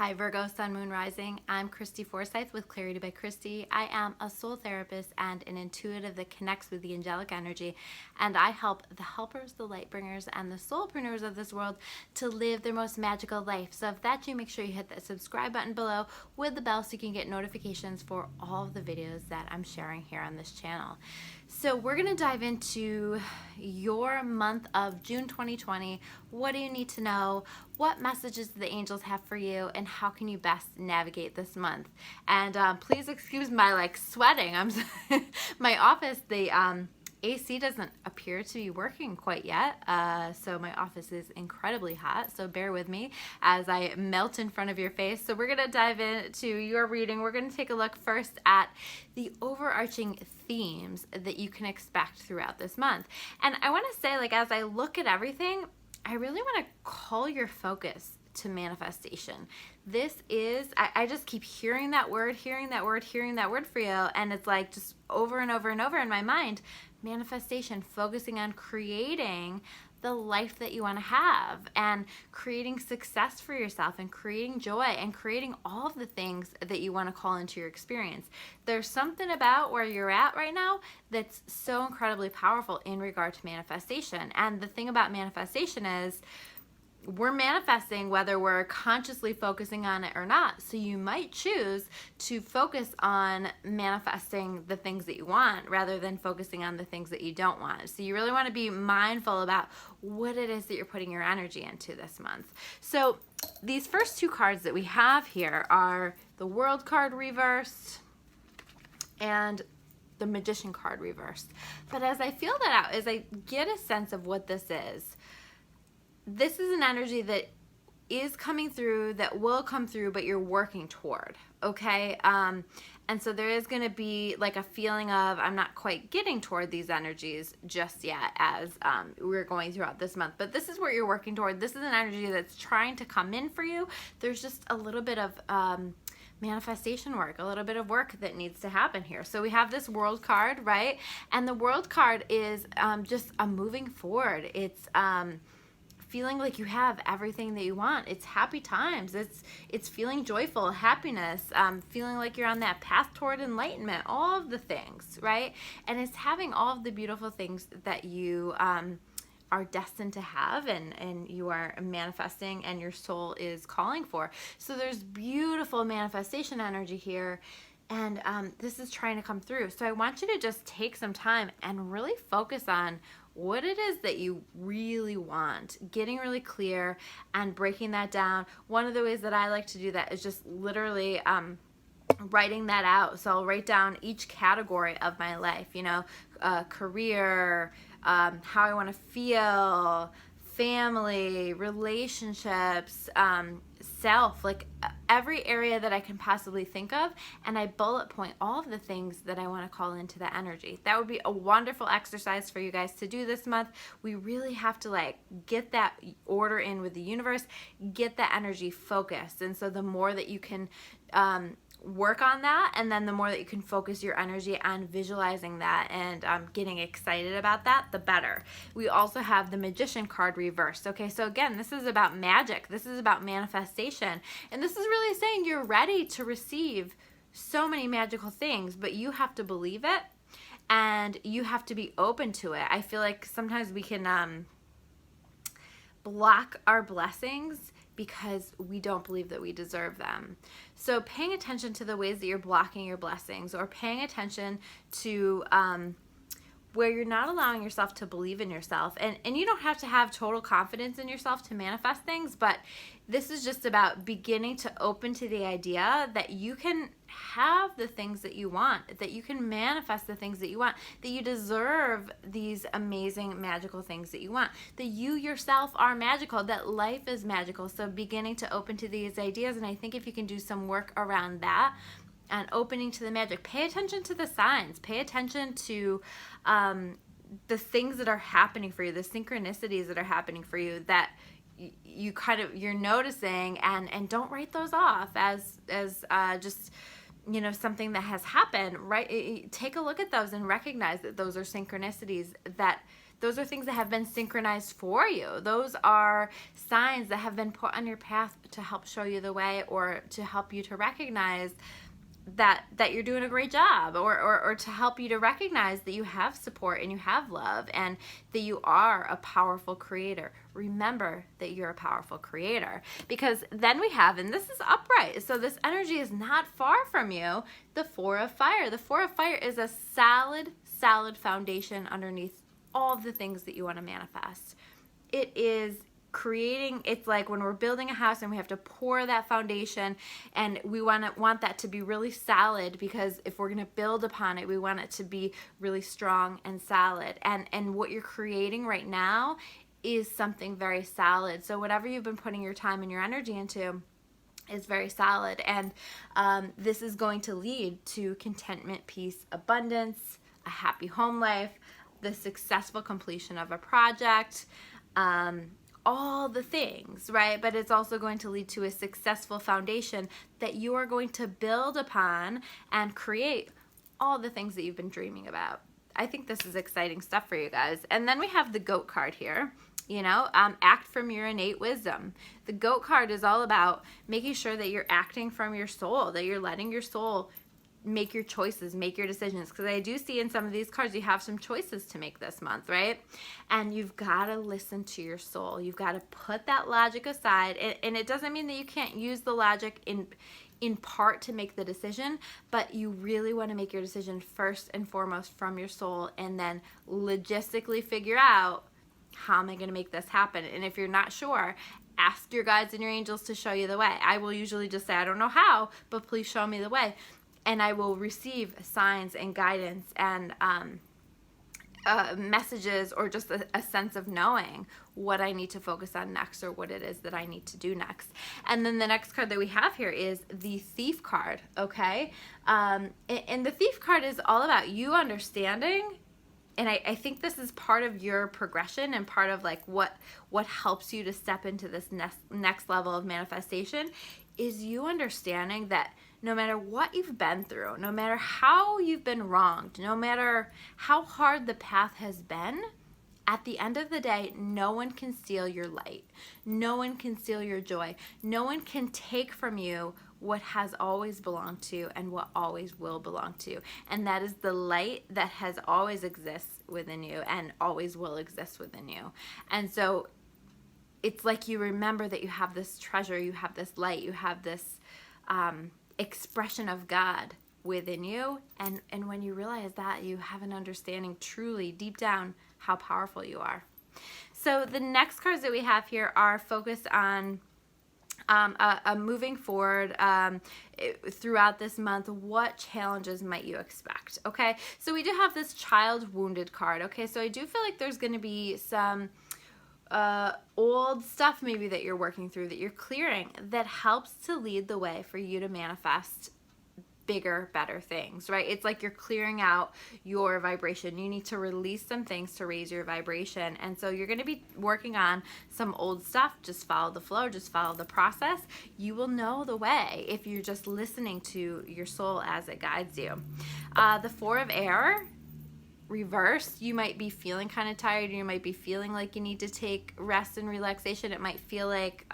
Hi Virgo, Sun, Moon, Rising. I'm Christy Forsyth with Clarity by Christy. I am a soul therapist and an intuitive that connects with the angelic energy, and I help the helpers, the light bringers, and the soulpreneurs of this world to live their most magical life. So if that's you, make sure you hit that subscribe button below with the bell so you can get notifications for all of the videos that I'm sharing here on this channel. So we're going to dive into your month of June 2020. What do you need to know? What messages do the angels have for you? And how can you best navigate this month? And please excuse my sweating. My office, the AC doesn't appear to be working quite yet, so my office is incredibly hot, so bear with me as I melt in front of your face. So we're going to dive into your reading. We're going to take a look first at the overarching themes that you can expect throughout this month. And I want to say, as I look at everything, I really want to call your focus to manifestation. This is, I just keep hearing that word for you, and it's like just over and over and over in my mind. Manifestation, focusing on creating the life that you want to have and creating success for yourself and creating joy and creating all of the things that you want to call into your experience. There's something about where you're at right now that's so incredibly powerful in regard to manifestation. And the thing about manifestation is we're manifesting whether we're consciously focusing on it or not. So you might choose to focus on manifesting the things that you want rather than focusing on the things that you don't want. So you really want to be mindful about what it is that you're putting your energy into this month. So these first two cards that we have here are the World card reversed and the Magician card reversed. But as I feel that out, as I get a sense of what this is an energy that is coming through, that will come through, but you're working toward, okay? And so there is going to be a feeling of I'm not quite getting toward these energies just yet as we're going throughout this month. But this is what you're working toward. This is an energy that's trying to come in for you. There's just a little bit of manifestation work, a little bit of work that needs to happen here. So we have this World card, right? And the World card is just a moving forward. It's feeling like you have everything that you want. It's happy times. It's feeling joyful, happiness, feeling like you're on that path toward enlightenment, all of the things, right? And it's having all of the beautiful things that you are destined to have and you are manifesting and your soul is calling for. So there's beautiful manifestation energy here. And this is trying to come through. So I want you to just take some time and really focus on what it is that you really want, getting really clear and breaking that down. One of the ways that I like to do that is just literally writing that out. So I'll write down each category of my life, career, how I want to feel, family, relationships, self, every area that I can possibly think of, and I bullet point all of the things that I want to call into the energy. That would be a wonderful exercise for you guys to do this month. We really have to get that order in with the universe, get that energy focused. And so the more that you can work on that, and then the more that you can focus your energy on visualizing that and getting excited about that, the better. We also have the Magician card reversed. Okay, so again, this is about magic. This is about manifestation. And this is really saying you're ready to receive so many magical things, but you have to believe it and you have to be open to it. I feel like sometimes we can block our blessings because we don't believe that we deserve them. So paying attention to the ways that you're blocking your blessings, or paying attention to where you're not allowing yourself to believe in yourself. And you don't have to have total confidence in yourself to manifest things, but this is just about beginning to open to the idea that you can have the things that you want, that you can manifest the things that you want, that you deserve these amazing magical things that you want, that you yourself are magical, that life is magical. So beginning to open to these ideas, and I think if you can do some work around that and opening to the magic, pay attention to the signs, pay attention to the things that are happening for you, the synchronicities that are happening for you that you're noticing, and don't write those off as just something that has happened, right? Take a look at those and recognize that those are synchronicities, that those are things that have been synchronized for you. Those are signs that have been put on your path to help show you the way, or to help you to recognize that you're doing a great job, or to help you to recognize that you have support and you have love and that you are a powerful creator. Remember that you're a powerful creator, because then we have, and this is upright, so this energy is not far from you, the Four of Fire. The Four of Fire is a solid foundation underneath all of the things that you want to manifest. It is creating, it's like when we're building a house and we have to pour that foundation, and we want that to be really solid, because if we're going to build upon it, we want it to be really strong and solid. And what you're creating right now is something very solid. So whatever you've been putting your time and your energy into is very solid, and this is going to lead to contentment, peace, abundance, a happy home life, the successful completion of a project, all the things, right? But it's also going to lead to a successful foundation that you are going to build upon and create all the things that you've been dreaming about. I think this is exciting stuff for you guys. And then we have the Goat card here. Act from your innate wisdom. The Goat card is all about making sure that you're acting from your soul, that you're letting your soul make your choices, make your decisions, because I do see in some of these cards you have some choices to make this month, right? And you've got to listen to your soul. You've got to put that logic aside, and it doesn't mean that you can't use the logic in part to make the decision, but you really want to make your decision first and foremost from your soul, and then logistically figure out, how am I going to make this happen? And if you're not sure, ask your guides and your angels to show you the way. I will usually just say, I don't know how, but please show me the way. And I will receive signs and guidance and messages, or just a sense of knowing what I need to focus on next, or what it is that I need to do next. And then the next card that we have here is the Thief card, okay? And the Thief card is all about you understanding, and I think this is part of your progression and part of like what helps you to step into this next level of manifestation, is you understanding that no matter what you've been through, no matter how you've been wronged, no matter how hard the path has been, at the end of the day, no one can steal your light. No one can steal your joy. No one can take from you what has always belonged to you and what always will belong to you. And that is the light that has always exists within you and always will exist within you. And so it's like you remember that you have this treasure, you have this light, you have this expression of God within you, and when you realize that, you have an understanding truly deep down how powerful you are. So the next cards that we have here are focused on moving forward throughout this month. What challenges might you expect? Okay, so we do have this Child Wounded card. Okay, so I do feel like there's going to be some old stuff maybe that you're working through, that you're clearing, that helps to lead the way for you to manifest bigger, better things, right? It's like you're clearing out your vibration. You need to release some things to raise your vibration. And so you're going to be working on some old stuff. Just follow the flow, just follow the process. You will know the way if you're just listening to your soul as it guides you. The Four of Air, reverse, you might be feeling kind of tired. You might be feeling like you need to take rest and relaxation. It might feel like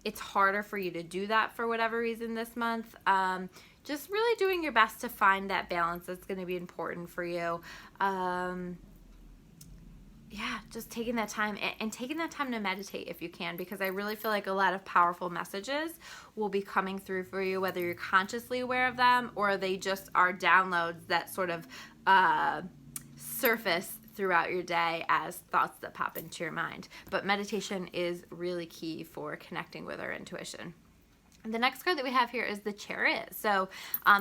it's harder for you to do that for whatever reason this month. Just really doing your best to find that balance that's going to be important for you. Yeah, just taking that time and taking that time to meditate if you can, because I really feel like a lot of powerful messages will be coming through for you, whether you're consciously aware of them or they just are downloads that sort of surface throughout your day as thoughts that pop into your mind. But meditation is really key for connecting with our intuition. The next card that we have here is the Chariot. So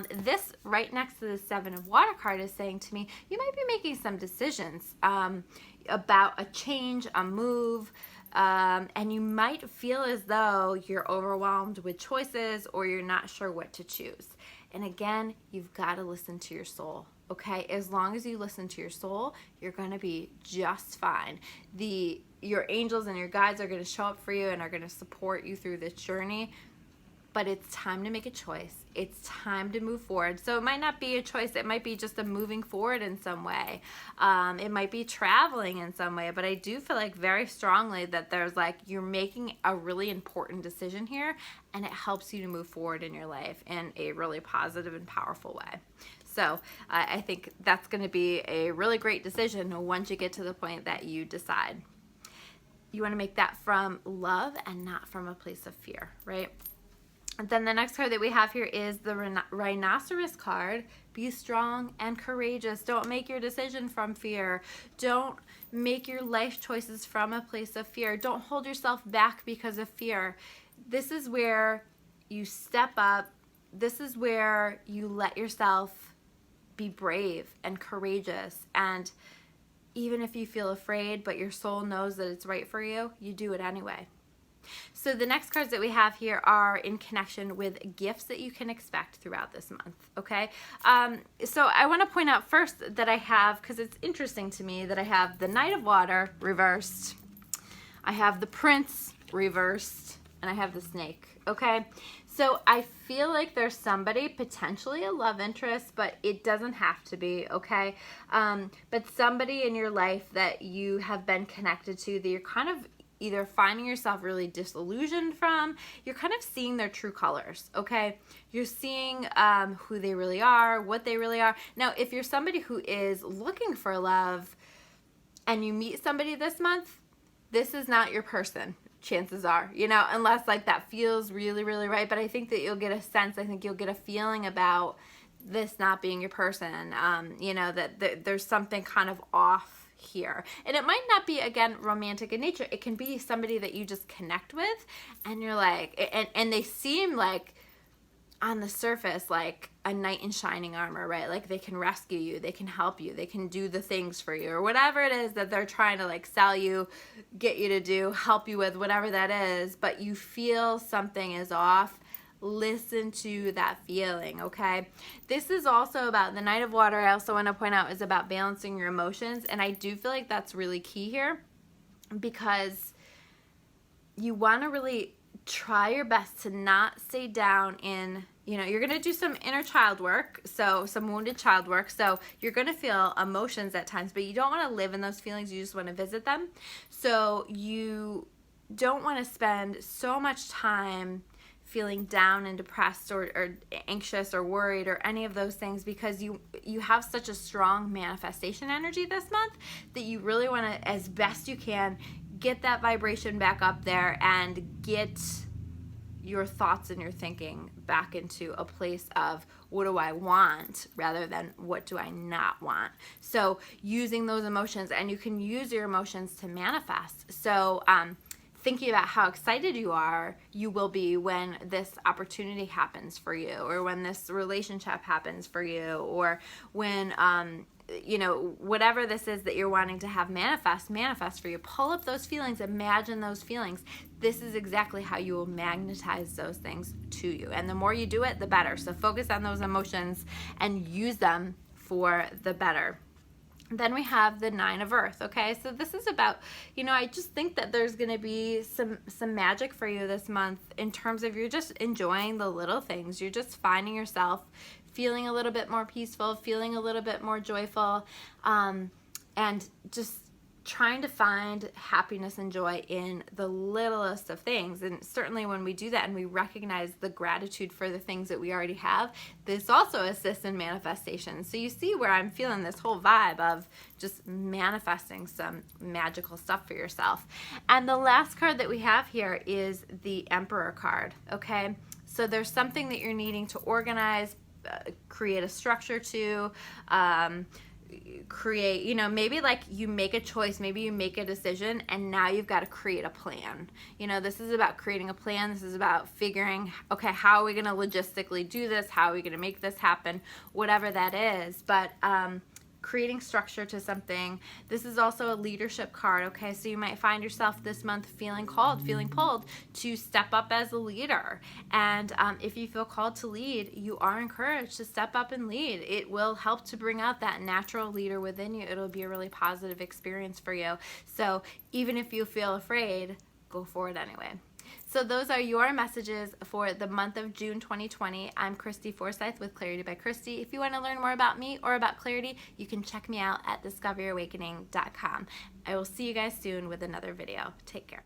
this right next to the Seven of Water card is saying to me, you might be making some decisions about a change, a move, and you might feel as though you're overwhelmed with choices or you're not sure what to choose. And again, you've got to listen to your soul. Okay, as long as you listen to your soul, you're going to be just fine. Your angels and your guides are going to show up for you and are going to support you through this journey. but it's time to make a choice. It's time to move forward. So it might not be a choice. It might be just a moving forward in some way. It might be traveling in some way, but I do feel like very strongly that there's like, you're making a really important decision here, and it helps you to move forward in your life in a really positive and powerful way. So I think that's going to be a really great decision once you get to the point that you decide. You want to make that from love and not from a place of fear, right? And then the next card that we have here is the rhinoceros card. Be strong and courageous. Don't make your decision from fear. Don't make your life choices from a place of fear. Don't hold yourself back because of fear. This is where you step up. This is where you let yourself be brave and courageous. And even if you feel afraid, but your soul knows that it's right for you, you do it anyway. So the next cards that we have here are in connection with gifts that you can expect throughout this month, okay? So I want to point out first that I have, because it's interesting to me, that I have the Knight of Water reversed, I have the Prince reversed, and I have the Snake, okay? So I feel like there's somebody, potentially a love interest, but it doesn't have to be, okay? But somebody in your life that you have been connected to, that you're kind of either finding yourself really disillusioned from, you're kind of seeing their true colors, okay? You're seeing who they really are, what they really are. Now, if you're somebody who is looking for love and you meet somebody this month, this is not your person, chances are, you know, unless like that feels really, really right. But I think that you'll get a sense, I think you'll get a feeling about this not being your person, you know, that there's something kind of off here. And it might not be, again, romantic in nature. It can be somebody that you just connect with, and you're like, and they seem like on the surface like a knight in shining armor, right? Like they can rescue you, they can help you, they can do the things for you, or whatever it is that they're trying to like sell you, get you to do, help you with, whatever that is, but you feel something is off. Listen to that feeling, okay? This is also about the Knight of Water. I also want to point out is about balancing your emotions, and I do feel like that's really key here, because you want to really try your best to not stay down in, you know, you're going to do some inner child work, so some wounded child work, so you're going to feel emotions at times, but you don't want to live in those feelings. You just want to visit them. So you don't want to spend so much time feeling down and depressed or anxious or worried or any of those things, because you have such a strong manifestation energy this month that you really want to, as best you can, get that vibration back up there and get your thoughts and your thinking back into a place of what do I want rather than what do I not want. So using those emotions, and you can use your emotions to manifest. So thinking about how excited you will be when this opportunity happens for you, or when this relationship happens for you, or when you know, whatever this is that you're wanting to have manifest for you. Pull up those feelings, imagine those feelings. This is exactly how you will magnetize those things to you. And the more you do it, the better. So focus on those emotions and use them for the better. Then we have the Nine of Earth, okay? So this is about, you know, I just think that there's going to be some magic for you this month in terms of you're just enjoying the little things. You're just finding yourself feeling a little bit more peaceful, feeling a little bit more joyful, and just trying to find happiness and joy in the littlest of things. And certainly when we do that and we recognize the gratitude for the things that we already have, this also assists in manifestation. So you see where I'm feeling this whole vibe of just manifesting some magical stuff for yourself. And the last card that we have here is the Emperor card, okay? So there's something that you're needing to organize, create a structure to, create, you know, maybe like you make a choice, maybe you make a decision, and now you've got to create a plan. You know, this is about creating a plan. This is about figuring, okay, how are we going to logistically do this? How are we going to make this happen? Whatever that is. But creating structure to something. This is also a leadership card, okay? So you might find yourself this month feeling called, feeling pulled to step up as a leader. And if you feel called to lead, you are encouraged to step up and lead. It will help to bring out that natural leader within you. It'll be a really positive experience for you. So even if you feel afraid, go for it anyway. So those are your messages for the month of June 2020. I'm Christy Forsyth with Clarity by Christy. If you want to learn more about me or about clarity, you can check me out at discoveryourawakening.com. I will see you guys soon with another video. Take care.